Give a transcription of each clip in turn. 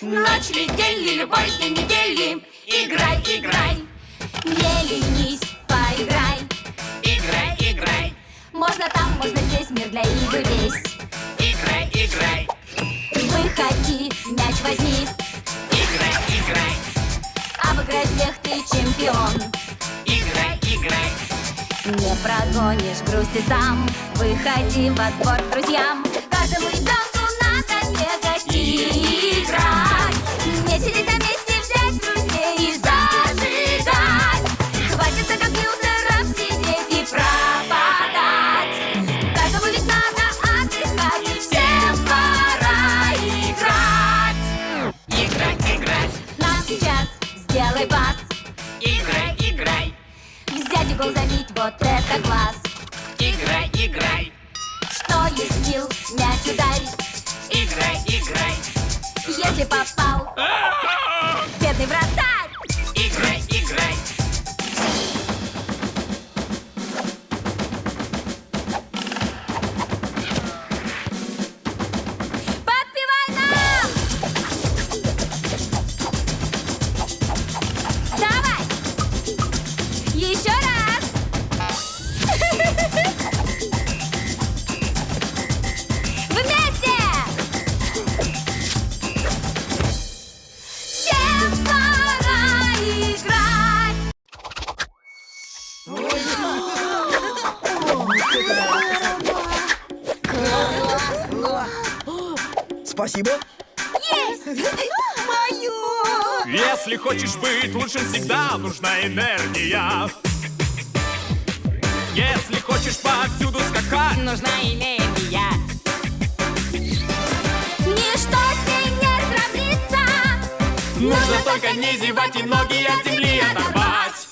Ночь ли, день ли, любой день недели. Играй, играй. Не ленись, поиграй. Играй, играй. Можно там, можно здесь, мир для игр весь. Играй, играй. Выходи, мяч возьми. Играй, играй. Обыграй всех, ты чемпион. Играй, играй. Не прогонишь грусть ты сам. Выходи во двор к друзьям. Каждому ребенку надо бегать и играть. Не сидеть на месте, взять друзей и зажигать. Хватит за компьютером сидеть и пропадать. Каждому ведь надо отдыхать, и всем пора играть. Играть, играть. Нам сейчас сделай пас. Играй, играй. Взять и гол забить, вот это класс. Играй, играй. Что есть сил, мяч ударить. Играй, играй. Если попал, бедный вратарь. Играй, играй. Подпевай нам! Давай! Еще раз! Вместе! Всем пора играть! Спасибо. Если хочешь быть лучшим, всегда нужна энергия. Если хочешь повсюду скакать, Нужна энергия. Ничто с ней не сравнится. нужно только не зевать и ноги от земли оторвать.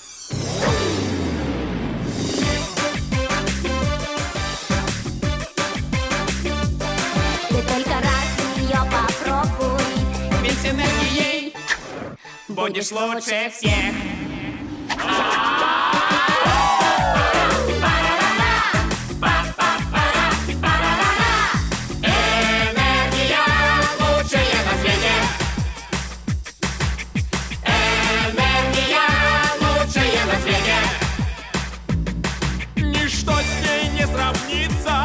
Ты только раз ее попробуй. Ведь с энергией будешь лучше всех. Энергия лучшая на свете. Энергия лучшая на свете. Ничто с ней не сравнится.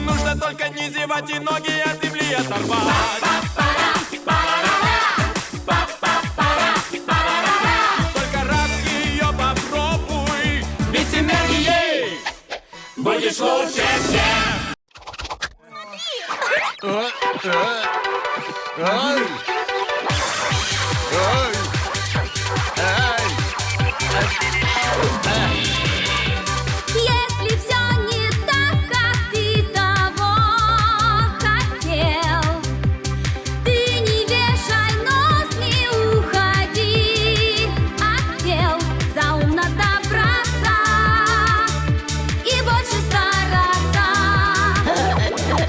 Нужно только не зевать и ноги от земли оторвать. Только раз ее попробуй, Ведь с энергией будешь лучше всех. Если все не так, как ты того хотел, ты не вешай нос, не уходи от дел. За ум надо браться и больше стараться.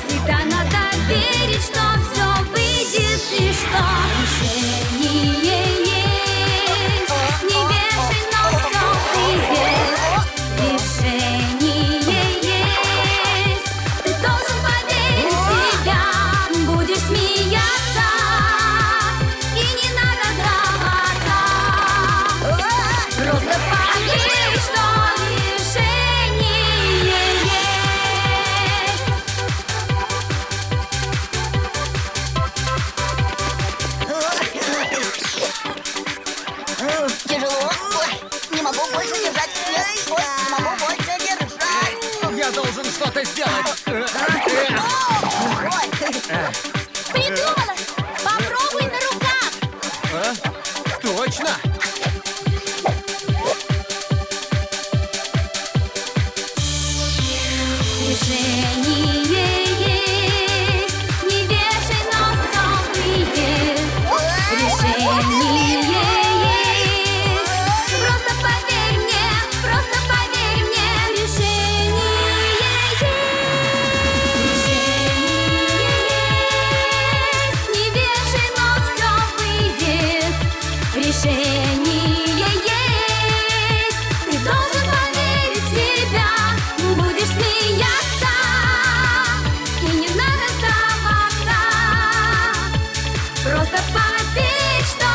Всегда надо верить, что все выйдет и что решение есть. Не вешай нос, все выйдет. Решение есть. Ты должен поверить в себя. Будешь смеяться и не надо сдаваться. Просто поверь, что решение есть. просто поверь, что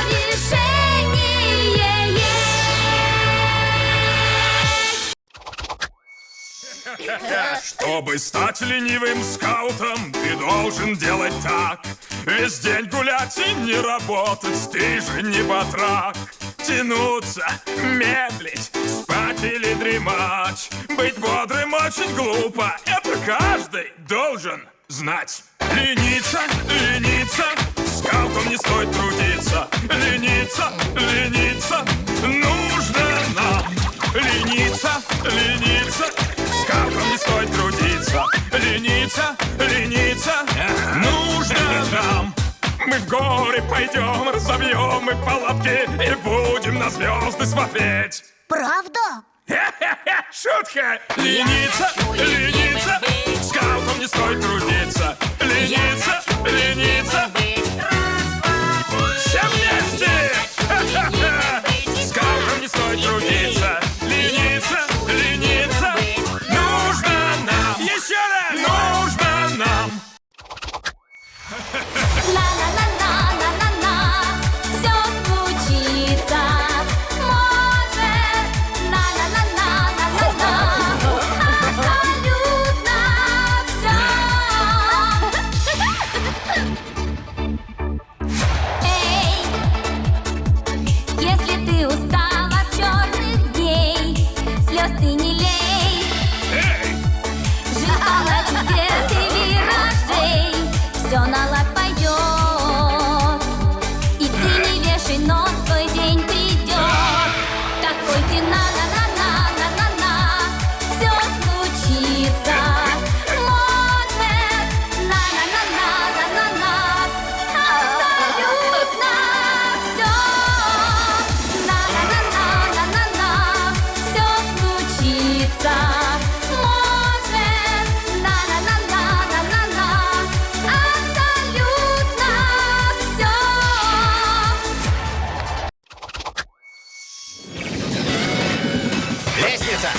решение есть. Чтобы стать ленивым скаутом, ты должен делать так: весь день гулять и не работать, ты же не батрак. Тянуться, медлить, спать или дремать, быть бодрым очень глупо, это каждый должен знать. Лениться, лениться, скаутом не стоит трудиться. Лениться, лениться, нужно нам. Лениться, лениться, скаутом не стоит трудиться. Лениться, лениться, нужно нам. Мы в горы пойдем, разобьем мы палатки и будем на звезды смотреть. Правда? Шутка! Лениться, лениться, скаутом не стоит трудиться. Лениться, лениться, все вместе! Скаутом не стоит трудиться. Лениться, лениться, нужно нам. Еще раз! Нужно нам. На-на-на-на-на-на-на, все случится, может. На-на-на-на-на-на-на, абсолютно все. Эй, если ты устал от черных дней, слез ты не лей. Эй! Жизнь полна чудес и виражей, все на лад пойдет. И ты не вешай нос, твой день придет. Такой ты на-на-на-на-на-на-на, все случится, может. На-на-на-на-на-на-на, абсолютно все. На-на-на-на-на-на-на, все случится, может. На-на-на-на-на-на-на, абсолютно все. Лестница.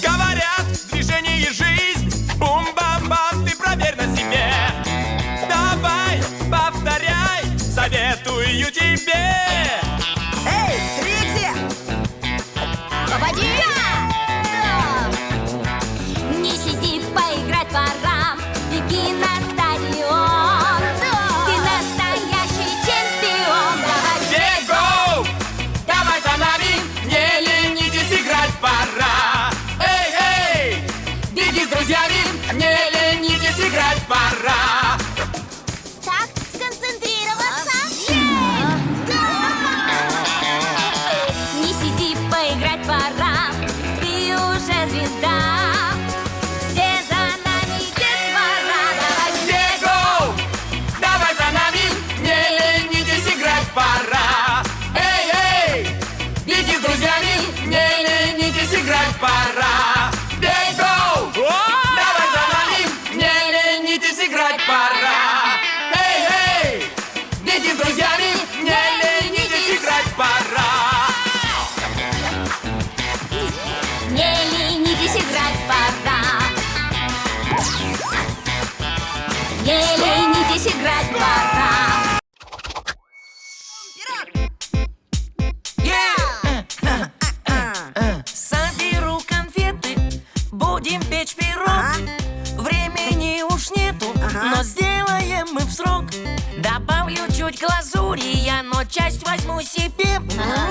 Говорят, движение жизнь, бум-бам-бам, ты проверь на себе. Давай, повторяй, советую тебе. Эй, Трикси! Попади! Не сиди, поиграть пора, беги на стадион. Ты настоящий чемпион. Давай, Диего, давай за нами, не ленитесь, играть пора. Эй, эй, беги с друзьями, не ленитесь, играть пора. Так, сконцентрироваться. не сиди, поиграть пора. Ты уже звезда. Все за нами, детвора. Давай, Диего, давай за нами, не ленитесь, играть пора. Эй, эй, беги с друзьями, не ленитесь, играть пора. Диего, давай за нами, не ленитесь, играть пора. Эй, эй, беги с друзьями, не ленитесь, играть пора. не ленитесь, играть пора. Не ленитесь, играть пора. Соберу конфеты, будем печь пирог. Времени уж нету, но сделаем мы в срок. Добавлю чуть глазури я, но часть возьму себе.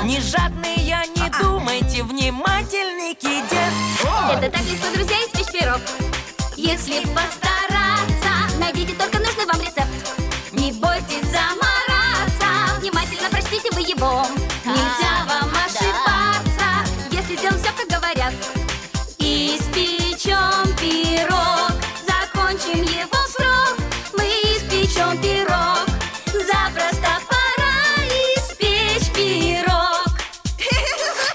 Не жадный я, не думайте, внимательный кидет. Это так легко, друзья, испечь пирог. Если постараться, найдите только нужный вам рецепт. Не бойтесь замораться, внимательно прочтите вы его. Нельзя вам ошибаться, если сделаем все, как говорят. Испечем пирог, закончим его в срок. Мы испечем пирог, запросто пора испечь пирог.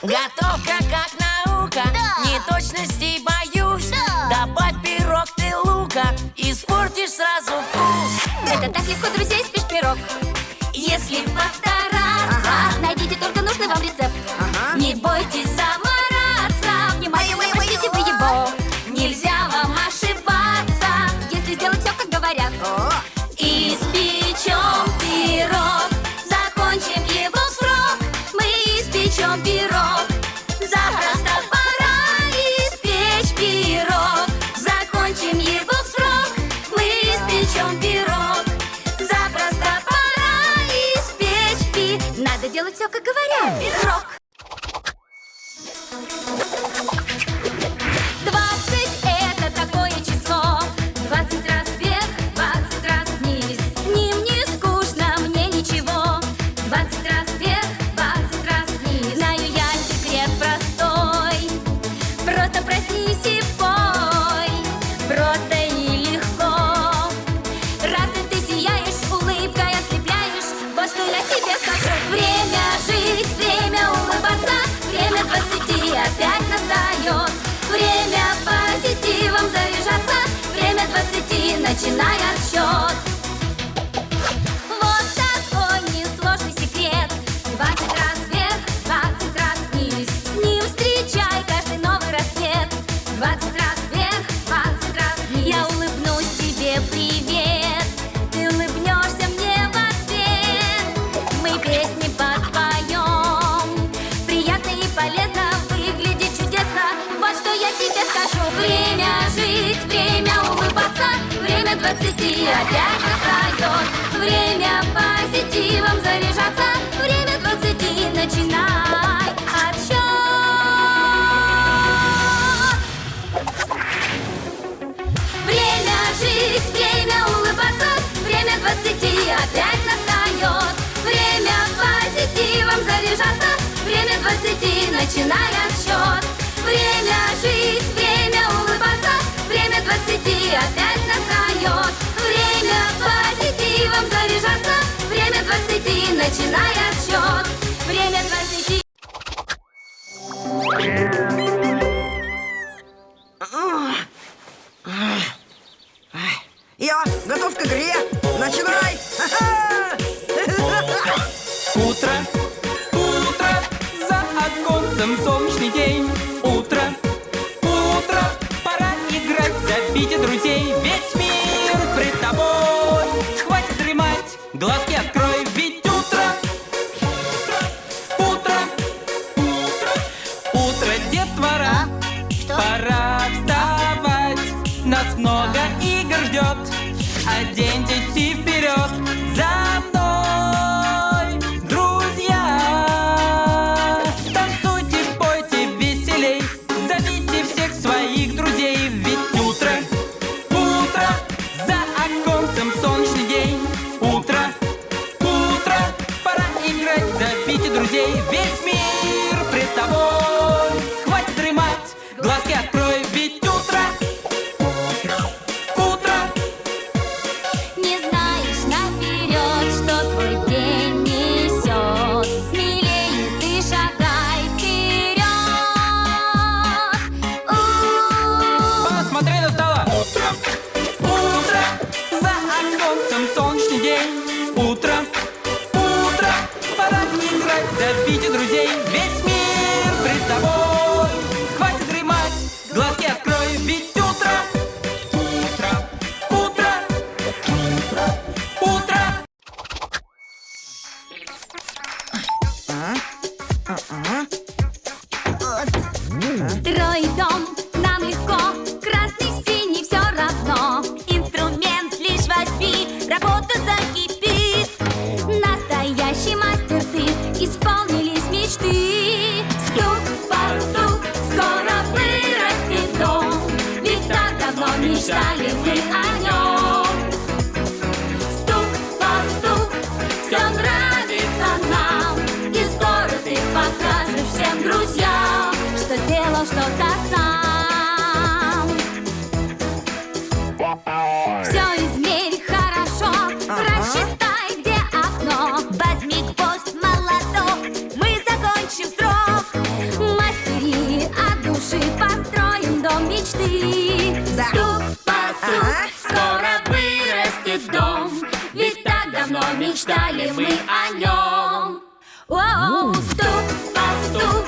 Готовка как наука, неточностей боюсь. Добавь пирог ты лука, испортишь сразу вкус. Это так легко, друзья, испечь пирог. Если постараться, найдите только нужный вам пирог. 20 это такое число. 20 раз вверх, 20 раз вниз. С ним не скучно, мне ничего. 20 раз вверх, 20 раз вниз. Знаю я секрет простой. Просто проснись и пой. Просто и легко. Разве ты сияешь, улыбкой ослепляешь? Вот что я тебе скажу. Время жить, время улыбаться. Время 20 опять настает. Время позитивом заряжаться. Время 20, начинай отсчет. Вот такой несложный секрет. 20 раз вверх, 20 раз вниз. С ним встречай каждый новый рассвет. 20 раз вверх, 20 раз вниз. Я улыбнусь тебе, привет. Ты улыбнешься мне в ответ. Мы песни подпоем. Приятно и полезно, выглядит чудесно. Вот что я тебе скажу. Время жить, время улыбаться. Время 20 опять настает. Время позитивом заряжаться. Время 20, начинай отсчет. Время жить, время улыбаться. Время 20 опять настает. Время позитивом заряжаться. Время 20, начинай отсчет. Время жить, время улыбаться. Время 20 опять настает. Время позитивом заряжаться. Время 20, начинай отсчет. Время 20. Я готов к игре. Начинай. Утро, утро, за оконцем солнечный день. Утро, утро, пора играть, зовите друзей. Весь мир пред тобой. Хватит дремать, глазки открой, ведь утро, утро, утро, утро, детвора. Что? Пора вставать, нас много игр ждет. Оденьтесь и вперед за мной, друзья. Танцуйте, пойте веселей, зовите всех своих друзей. Ведь утро, утро, за оконцем солнечный день. Утро, утро, пора играть, зовите друзей. Весь мир пред тобой. Хватит дремать, глазки открой, ведь утро, утро. Не знаешь наперед, что твой день несет. Смелее ты шагай вперед. Посмотри на стола. Утро, за оконцем солнечный день. Утро, утро, пора играть, зовите друзей. Весь мир пред тобой. Хватит дремать, глазки открой, ведь утро, утро, утро, утро, утро. Строить дом нам легко, красный, синий, все равно. Инструмент лишь возьми, работа закипит. Настоящий мастер ты, исполнились мечты. Стук по стук, скоро вырастет дом. Ведь так давно мечтали мы о нем. Стук по стук, все нравится нам. И скоро ты покажешь всем друзьям, что сделал что-то сам. Все измерь хорошо, рассчитай, где окно. Возьми гвоздь, молоток, мы закончим срок. Мастери от души построим дом мечты. Стук по стук, скоро вырастет дом. Ведь так давно мечтали мы о нем. Оу, стук по стук,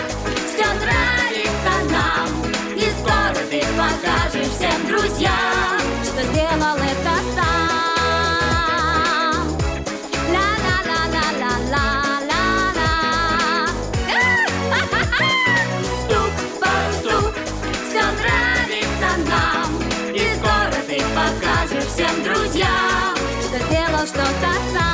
все нравится нам. И скоро ты покажешь всем друзьям, что сделал это сам. Ла-ла-ла-ла-ла-ла-ла-ла. Стук по стук, все нравится нам. И скоро ты покажешь всем друзьям, что сделал что-то сам.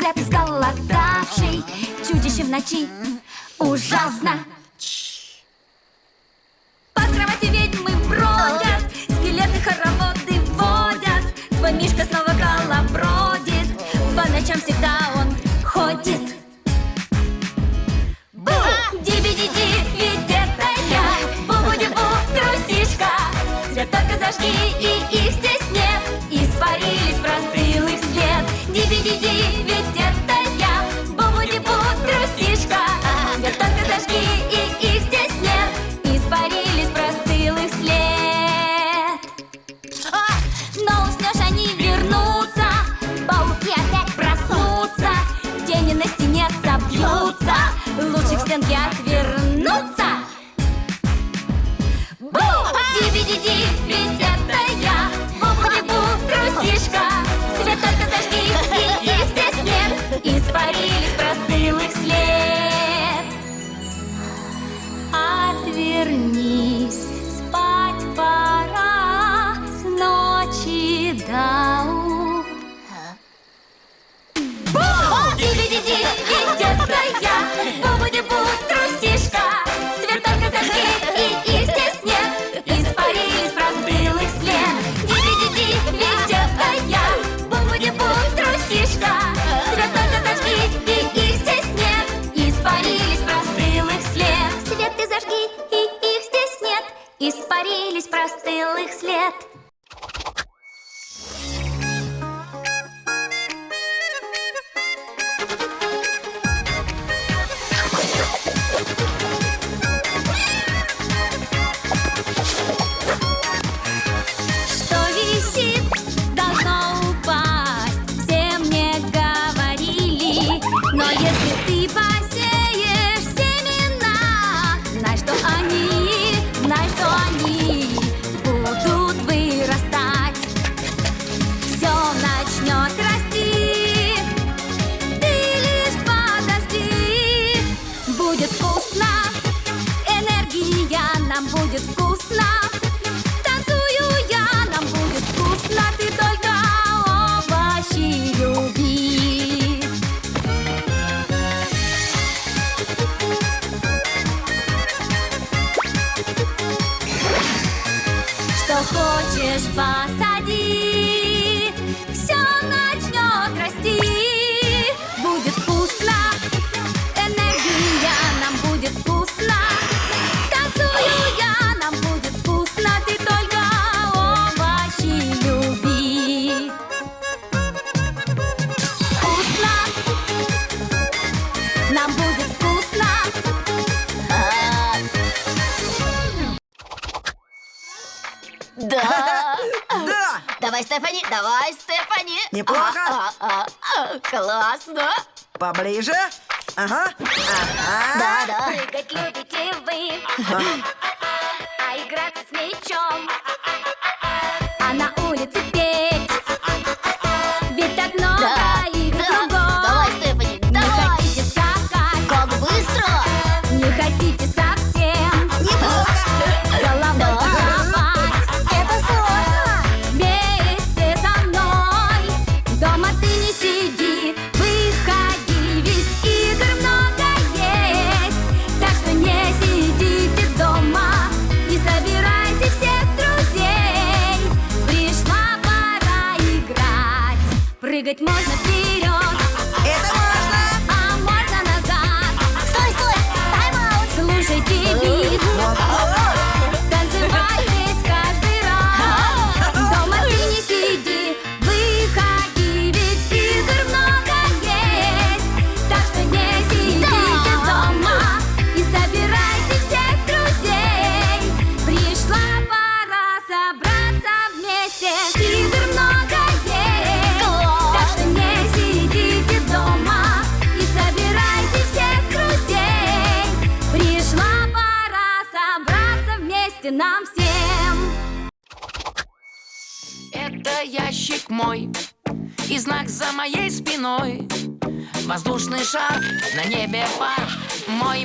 взгляд изголодавший, чудище в ночи ужасно. По кровати ведьмы бродят, скелеты хороводы водят. Твой Мишка снова колобродит, по ночам всегда он ходит. Бу! Диби-ди-ди, ведь это я, бу-бу-ди-бу, трусишка. Свет только зажги, и их здесь нет, испарились, простыл их след. Диби-ди-ди, ведь это я, бу-бу-ди-бу, трусишка. Свет только зажги, и их здесь нет, испарились, простыл их след. Но уснешь, они вернутся, пауки опять проснутся, тени на стене собьются, лучше к стенке отвернуться. Бу! Диби-ди-ди, ведь это я, бу-бу-ди-бу, трусишка. Свет только зажги, и их здесь нет, испарились, простыл их след. Отвернись, спать пора, с ночи до утра. Бу! Диби-ди-ди, ведь это я, бу-бу-ди-бу, трусишка. Свет только зажги, и их здесь нет, испарились, простыл их след. Диби-ди-ди, ведь это я, бу-бу-ди-бу, трусишка. Свет только зажги, и их здесь нет, испарились, простыл их след. Свет ты зажги, и их здесь нет, испарились, простыл их след. Что висит, должно упасть, все мне говорили. Но если ты посеешь семена, знай, что они будут вырастать. Все начнет расти, ты лишь подожди. Будет вкусно, энергия нам будет вкусно. Танцую я, нам будет вкусно, ты только овощи люби. Что хочешь, посади, все начнет расти. Будет вкусно, энергия нам будет вкусно. Танцую я, нам будет вкусно, ты только овощи люби. Вкусно, нам будет вкусно. Да. Да! Давай, Стефани, давай, Стефани. Неплохо. Классно. Поближе. Ага. Ага. Да. Прыгать любите вы, а играться с мячом, а на улице петь, ведь так много игр кругом. Давай, Стефани, Не давай. хотите скакать, Как быстро. не хотите совсем головой похлопать. Это сложно. Вместе со мной дома ты не сиди, выходи, ведь игр много есть. Так что не сидите дома и собирайте всех друзей. Пришла пора играть. Прыгать можно вперед, Это можно! а можно назад. Стой. Тайм-аут. Слушайте бит, танцевать здесь каждый раз. Дома ты не сиди, выходи, ведь игр много есть. Так что не сидите дома и собирайте всех друзей. Пришла пора собраться вместе, игр много есть. Так что не сидите дома и собирайте всех друзей. Пришла пора собраться вместе нам всем. Это ящик мой и знак за моей спиной. Воздушный шар, на небе пар. Мой.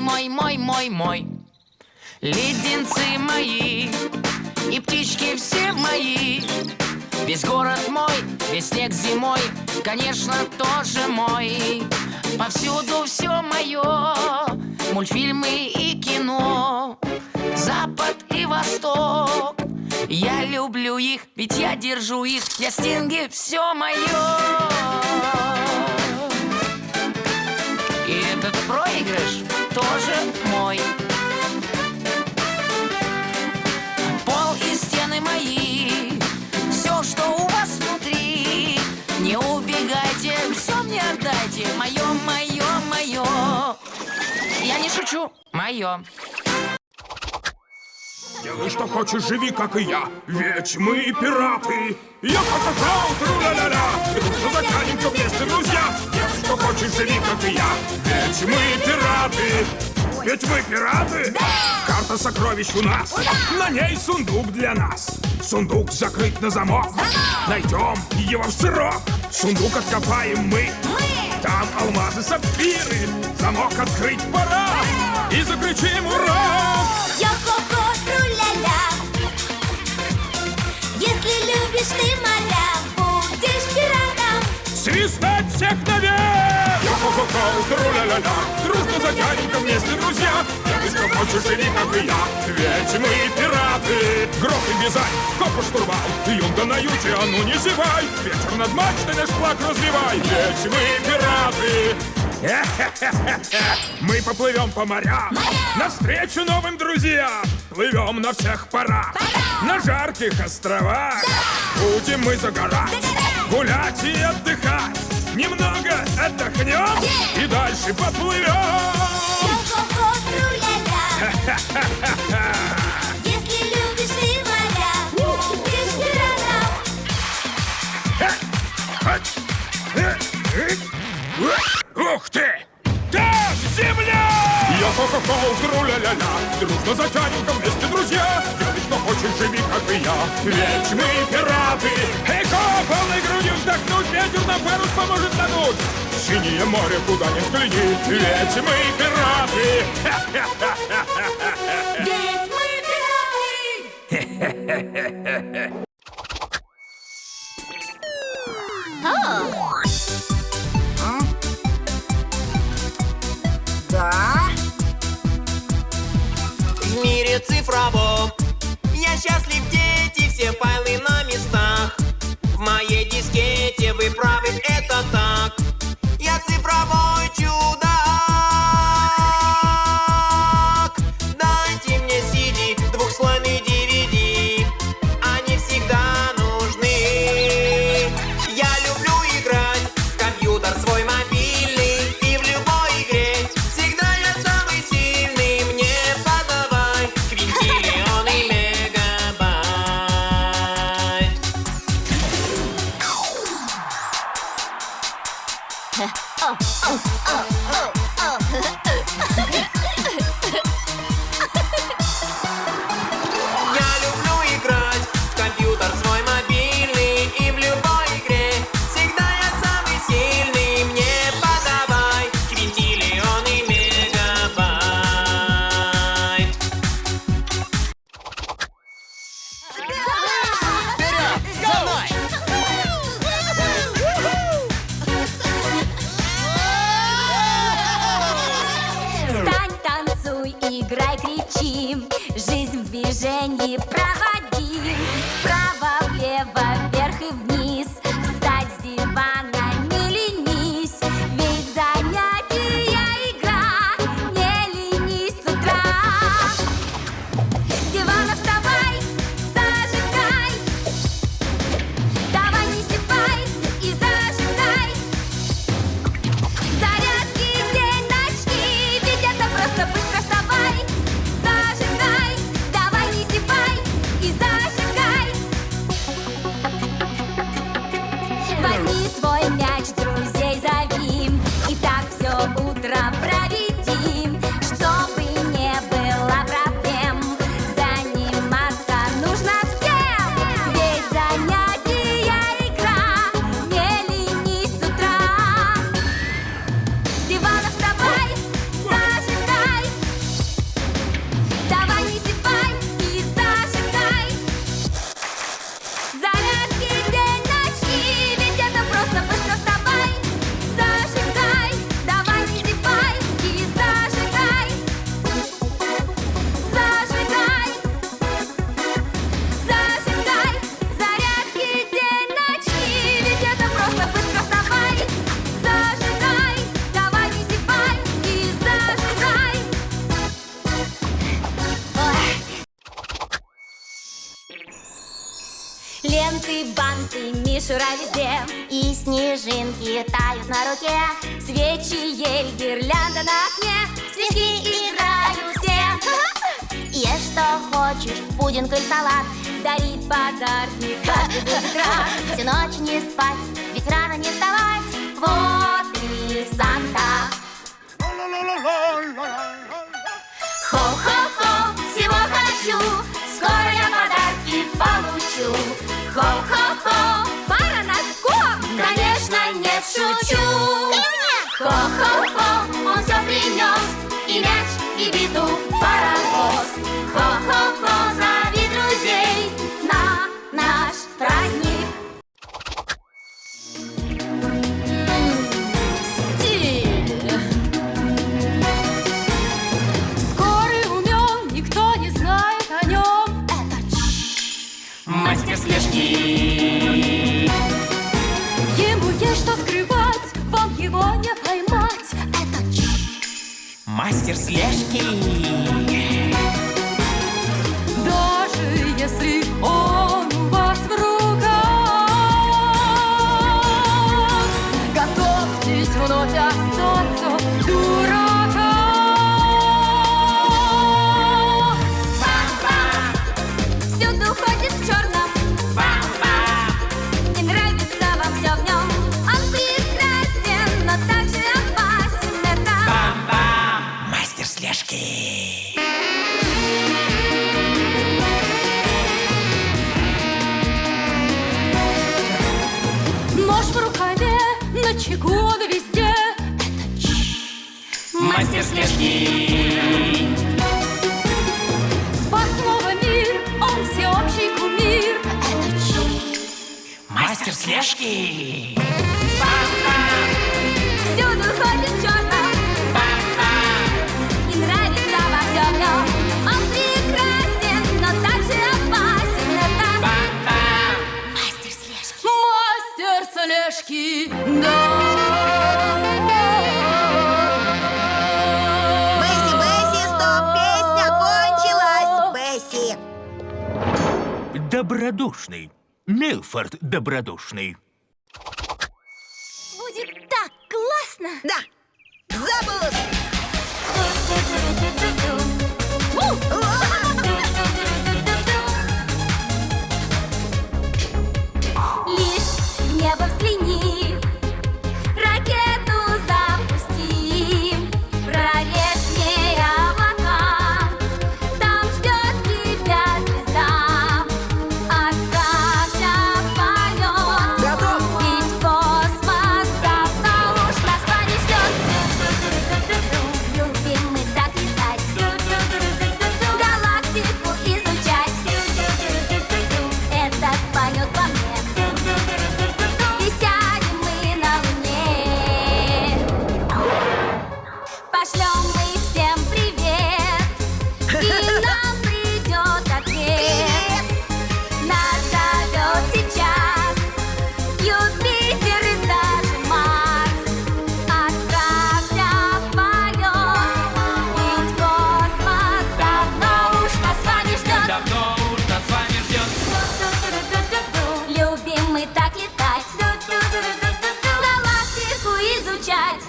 Леденцы мои и птички все мои. Весь город мой, весь снег зимой. конечно, тоже мой. Повсюду все мое, мультфильмы и кино, Запад и Восток. Я люблю их, ведь я держу их, я Стинги, все мое. И этот проигрыш тоже мой. Пол и стены мои, все, что у вас внутри. Не убегайте, все мне отдайте, мое, мое, мое. Я не шучу, мое. Делай, что хочешь, живи, как и я, ведь мы пираты. Я покажу, тру-ля-ля-ля, и дружно затянем-ка вместе, друзья. Делай, что хочешь, живи, как и я, ведь мы пираты. Ведь мы пираты. Да! Карта сокровищ у нас. На ней сундук для нас. Сундук закрыт на замок. Найдем его в срок. Сундук откопаем мы. Там алмазы, сапфиры. Замок открыть пора. И закричим ура! Йо-хо-хо, тру-ля-ля. Если любишь ты моря, будешь пиратом. Свистать всех наверх! Йо-хо-хо-хо, тру-ля-ля-ля. Дружно затянем-ка вместе, друзья. Делай, что хочешь, живи, как и я, ведь мы пираты. Гроб и бизань, копу штурвал, юнга на юте, а ну не зевай. Ветер над мачтой наш флаг развивай, ведь мы пираты. Мы поплывем по морям, навстречу новым друзьям. Плывем на всех парах, на жарких островах. Будем мы загорать, гулять и отдыхать. Немного отдохнем и дальше поплывем. Йо-хо-хо, тру-ля-ля. Если любишь ты моря, будешь пиратом. Ух ты! Так, земля! Йо-хо-хо-хо, тру-ля-ля-ля. Дружно затянем-ка вместе, друзья. Делай, что хочешь, живи, как и я, ведь мы пираты. Эко, полной грудью вздохнуть, ветер нам парус поможет тонуть. Синее море, куда ни взгляни, ведь мы пираты. Ведь мы пираты. Да? В мире цифровом я счастлив, дети, все файлы на местах. В моей дискете вы правы, это так. Я цифровой чудак. Дайте мне CD, двухслойный DVD. Они всегда нужны. Я люблю играть в компьютер свой мобильный. И в любой игре всегда я самый сильный. Мне подавай квинтиллионы мегабайт. Я люблю играть в компьютер свой мобильный. И в любой игре всегда я самый сильный. Мне подавай квинтиллионы мегабайт. Вперед! За мной! Встань, танцуй, играй, кричи. Жизнь в движении проводи. Вправо, влево, вверх и вниз. Встать с дивана, не ленись. Ведь занятия игра. Не ленись с утра. С дивана вставай, зажигай. Давай не зевай и зажигай. Зарядки день начни, ведь это просто быстро вставай. Зажигай, давай не зевай и Ленты, банты, мишура везде. И снежинки тают на руке. Свечи, ель, гирлянда на окне. Свечки играют все. Ешь что хочешь, пудинг или салат. Дарит подарки каждый будет рад. Всю ночь не спать, ведь рано не вставать. Вот и Санта. Хо-хо-хо, всего хочу. Скоро я подарки получу. Хо-хо-хо, пора на школу. Конечно, нет, шучу. Хо-хо-хо, он все принес. И мяч, и биту, паровоз. Хо-хо-хо, зови друзей на наш праздник. Скорый, умен, никто не знает о нем. Мастер слежки. Ему есть что скрывать, вам его не поймать. Мастер слежки. Даже если он у вас в руках, готовьтесь вновь остаться дурака. Всюду ходит в черном. Не нравится вам все в нем. Он прекрасен, но также опасен. Это Мастер слежки. Нож в рукаве, на чеку он везде. Мастер слежки. Спас снова мир, он всеобщий кумир. Мастер слежки. всюду ходит в черном. И нравится во всем в нем. Он прекрасен, но также опасен. Это мастер слежки. Мастер слежки, да. Бесси, Бесси, стоп! Песня кончилась! Бесси! Добродушный. Милфорд добродушный. Будет так классно. Да! Забудь! Лишь в небо взгляни, ракету запусти, прорежь ей облака, там ждет тебя звезда. Отправься в полет, Готов! ведь космос давно уж нас с вами ждет. Любим мы так летать, галактику изучать. Этот полет во мне, и сядем мы на Луне. Пошлем мы всем привет, и нам придет ответ. Нас зовет сейчас Юпитер и даже Марс. Отправься в полет, ведь космос давно уж нас с вами ждет. Давно уж нас с вами ждет. Любим мы так летать, галактику изучать.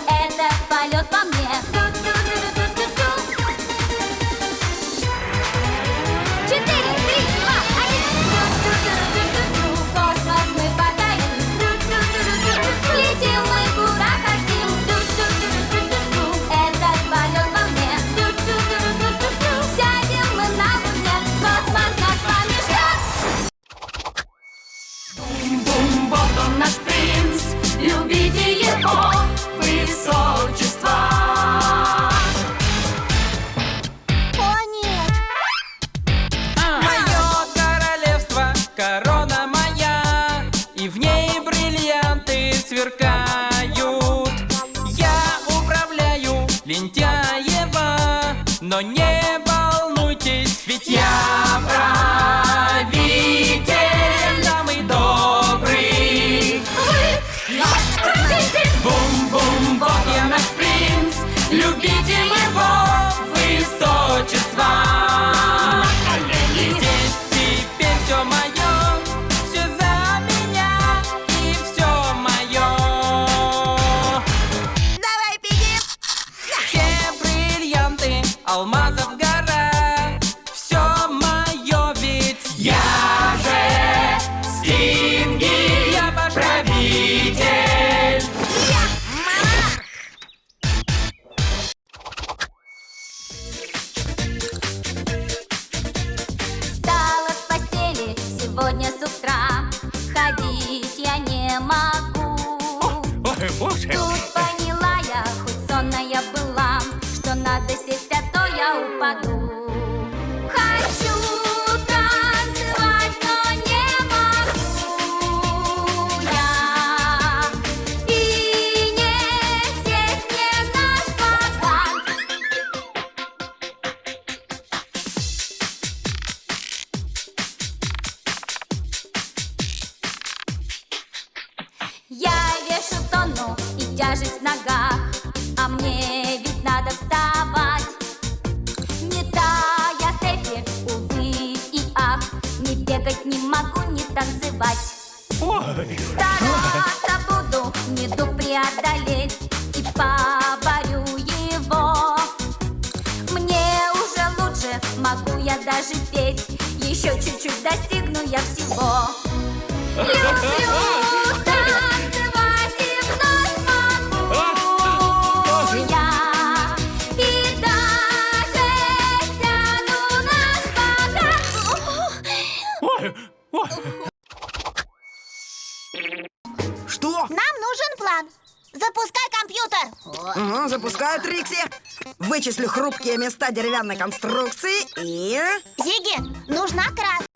Этот полет во мне. 4, 3, 2, 1. Космос мы покорим. Летим мы куда хотим. Этот полет во мне. Сядем мы на Луне. Космос нас с вами ждет. Бум-бум, вот он наш принц. Любите его, высочество. О, нет! Мое королевство, корона моя, и в ней бриллианты сверкают. Я управляю Лентяева, но не волнуйтесь, ведь я правитель, самый добрый. Наш правитель. Бум-бум, вот я наш принц, любите его высочество. И здесь теперь все надо сесть, а то я упаду. Хочу танцевать, но не могу я. И не сесть мне на шпагат. Я вешу тонну и тяжесть в ногах, а мне ведь надо вставать. Не та я Стефи, увы и ах, не бегать не могу, не танцевать. Стараться буду, недуг преодолеть и поборю его. Мне уже лучше, могу я даже петь, еще чуть-чуть достигну я всего. Люблю танцевать и вновь могу я. И даже сяду на шпагат. Что? Нам нужен план. Запускай компьютер. Ага, запускаю, Трикси. Вычислю хрупкие места деревянной конструкции и... Зигги, нужна краска.